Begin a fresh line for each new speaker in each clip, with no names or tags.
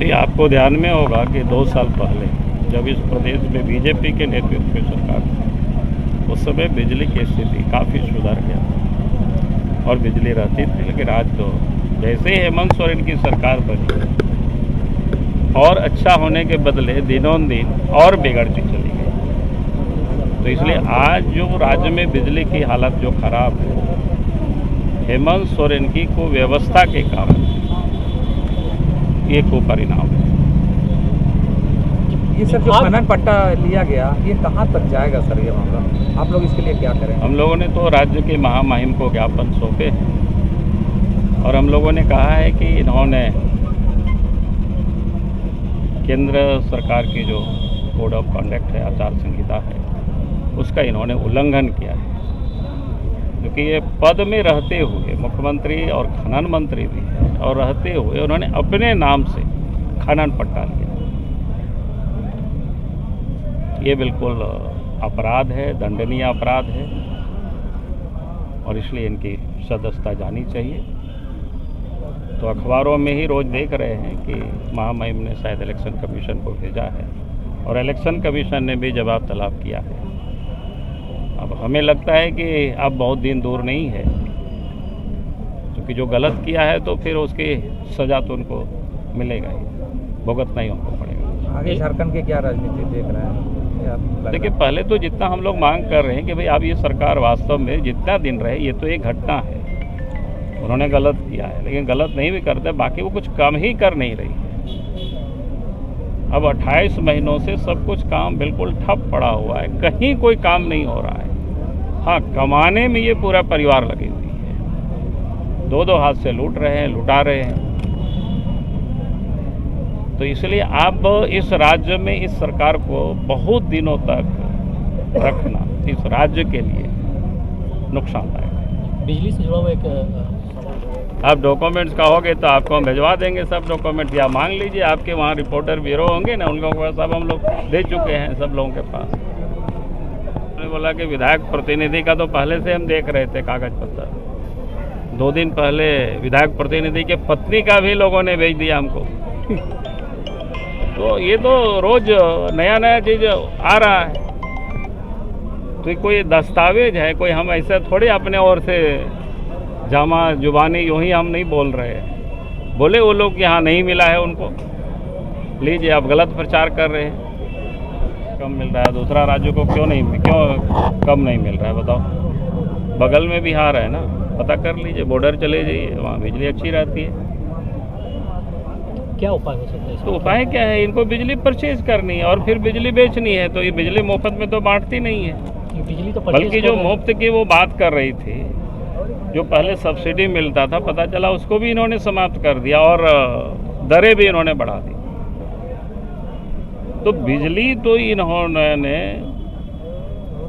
ये आपको ध्यान में होगा कि 2 साल पहले जब इस प्रदेश में बीजेपी के नेतृत्व में सरकार थी, उस समय बिजली की स्थिति काफ़ी सुधर गया और बिजली रहती थी। लेकिन आज तो जैसे ही हेमंत सोरेन की सरकार बनी और अच्छा होने के बदले दिनों दिन और बिगड़ती चली गई। तो इसलिए आज जो राज्य में बिजली की हालत जो खराब है, हेमंत सोरेन की कुव्यवस्था के कारण ये कुपरिणाम है।
ये सर जो खनन पट्टा लिया गया, ये कहाँ तक जाएगा सर ये मामला? आप लोग इसके लिए क्या करें?
हम लोगों ने तो राज्य के महामहिम को ज्ञापन सौंपे हैं और हम लोगों ने कहा है कि इन्होंने केंद्र सरकार की जो कोड ऑफ कंडक्ट है, आचार संहिता है, उसका इन्होंने उल्लंघन किया है। क्योंकि ये पद में रहते हुए मुख्यमंत्री और खनन मंत्री भी है और रहते हुए उन्होंने अपने नाम से खनन पट्टा लिया। ये बिल्कुल अपराध है, दंडनीय अपराध है और इसलिए इनकी सदस्यता जानी चाहिए। तो अखबारों में ही रोज़ देख रहे हैं कि महामहिम ने शायद इलेक्शन कमीशन को भेजा है और इलेक्शन कमीशन ने भी जवाब तलब किया है। अब हमें लगता है कि अब बहुत दिन दूर नहीं है, क्योंकि जो गलत किया है तो फिर उसकी सज़ा तो उनको मिलेगा ही, भुगतना ही उनको पड़ेगा।
आगे झारखंड की क्या राजनीति देख रहे हैं?
देखिए, पहले तो जितना हम लोग मांग कर रहे हैं कि भाई अब ये सरकार वास्तव में जितना दिन रहे, ये तो एक घटना है, उन्होंने गलत किया है, लेकिन गलत नहीं भी करते, बाकी वो कुछ कम ही कर नहीं रही है। अब 28 महीनों से सब कुछ काम बिल्कुल ठप पड़ा हुआ है, कहीं कोई काम नहीं हो रहा है। हाँ, कमाने में ये पूरा परिवार लगी हुई है, 2-2 हाथ से लूट रहे हैं, लुटा रहे हैं। तो इसलिए अब इस राज्य में इस सरकार को बहुत दिनों तक रखना इस राज्य के लिए नुकसानदायक है।
बिजली से जुड़ा हुआ एक
आप डॉक्यूमेंट्स कहोगे तो आपको हम भिजवा देंगे सब डॉक्यूमेंट, या मांग लीजिए, आपके वहाँ रिपोर्टर ब्यूरो होंगे ना, उनको सब हम लोग दे चुके हैं सब लोगों के पास। उन्होंने बोला कि विधायक प्रतिनिधि का तो पहले से हम देख रहे थे कागज पत्र, 2 दिन पहले विधायक प्रतिनिधि के पत्नी का भी लोगों ने भेज दिया हमको। तो ये तो रोज नया नया चीज आ रहा है। तो कोई दस्तावेज है, कोई हम ऐसे थोड़े अपने ओर से जामा जुबानी यूँ ही हम नहीं बोल रहे हैं। बोले वो लोग यहाँ नहीं मिला है उनको, लीजिए आप गलत प्रचार कर रहे हैं। कम मिल रहा है, दूसरा राज्यों को क्यों कम नहीं मिल रहा है बताओ? बगल में बिहार है ना, पता कर लीजिए, बॉर्डर चले जाइए, वहाँ बिजली अच्छी रहती है।
क्या उपाय हो सकता है?
तो उपाय क्या है? इनको बिजली परचेज करनी है और फिर बिजली बेचनी है। तो ये बिजली मुफ्त में तो बांटती नहीं है,
बिजली तो
बल्कि जो मुफ्त की वो बात कर रही थी, जो पहले सब्सिडी मिलता था, पता चला उसको भी इन्होंने समाप्त कर दिया और दरें भी इन्होंने बढ़ा दी। तो बिजली तो इन्होंने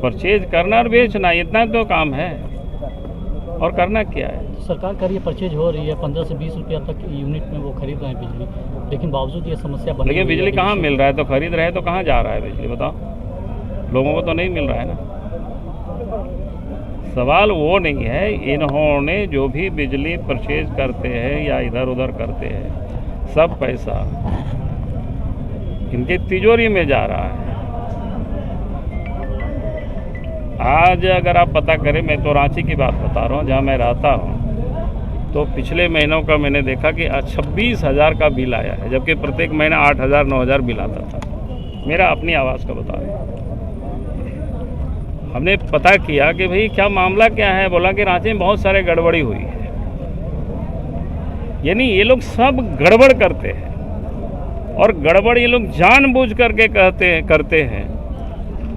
परचेज करना और बेचना, इतना तो काम है, और करना क्या है?
सरकार का ये परचेज हो रही है, 15 से 20 रुपया तक यूनिट में वो खरीद रहे हैं बिजली, लेकिन बावजूद ये समस्या बनी।
लेकिन बिजली कहाँ मिल रहा है? तो खरीद रहे हैं तो कहाँ जा रहा है बिजली बताओ? लोगों को तो नहीं मिल रहा है ना। सवाल वो नहीं है, इन्होंने जो भी बिजली परचेज करते हैं या इधर उधर करते हैं, सब पैसा इनकी तिजोरी में जा रहा है। आज अगर आप पता करें, मैं तो रांची की बात बता रहा हूँ जहाँ मैं रहता हूँ, तो पिछले महीनों का मैंने देखा कि 26,000 का बिल आया है, जबकि प्रत्येक महीना 8,000 9,000 बिल आता था। मेरा अपनी आवाज़ का बता रहे हैं। हमने पता किया कि भाई क्या मामला क्या है, बोला कि रांची में बहुत सारे गड़बड़ी हुई है। यानी ये लोग सब गड़बड़ करते हैं और गड़बड़ ये लोग जानबूझ करके करते हैं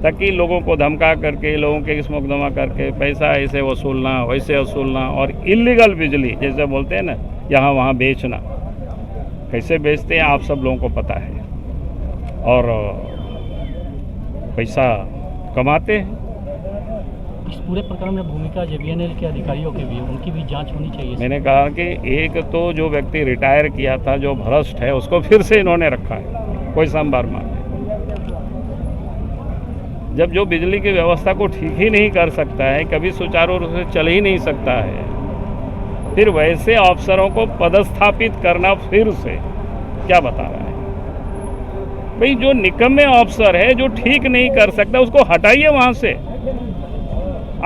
ताकि लोगों को धमका करके, लोगों के मुकदमा करके पैसा ऐसे वसूलना वैसे वसूलना, और इल्लीगल बिजली जैसे बोलते हैं ना, यहाँ वहाँ बेचना। कैसे बेचते हैं आप सब लोगों को पता है, और पैसा कमाते हैं।
इस पूरे प्रकरण में भूमिका JBNL के अधिकारियों की भी, उनकी भी जांच होनी चाहिए।
मैंने कहा कि एक तो जो व्यक्ति रिटायर किया था, जो भ्रष्ट है, उसको फिर से इन्होंने रखा है, कोई संभार मान। जब जो बिजली की व्यवस्था को ठीक ही नहीं कर सकता है, कभी सुचारू रूप से चल ही नहीं सकता है, फिर वैसे अफसरों को पदस्थापित करना फिर से क्या बता रहा है? भाई जो निकम्मे अफसर है, जो ठीक नहीं कर सकता, उसको हटाइए वहां से।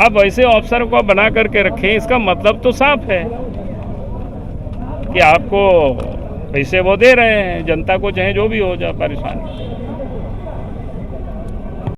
आप ऐसे अफसर को बना करके रखें, इसका मतलब तो साफ है कि आपको पैसे वो दे रहे हैं, जनता को चाहे जो भी हो जाए परेशानी।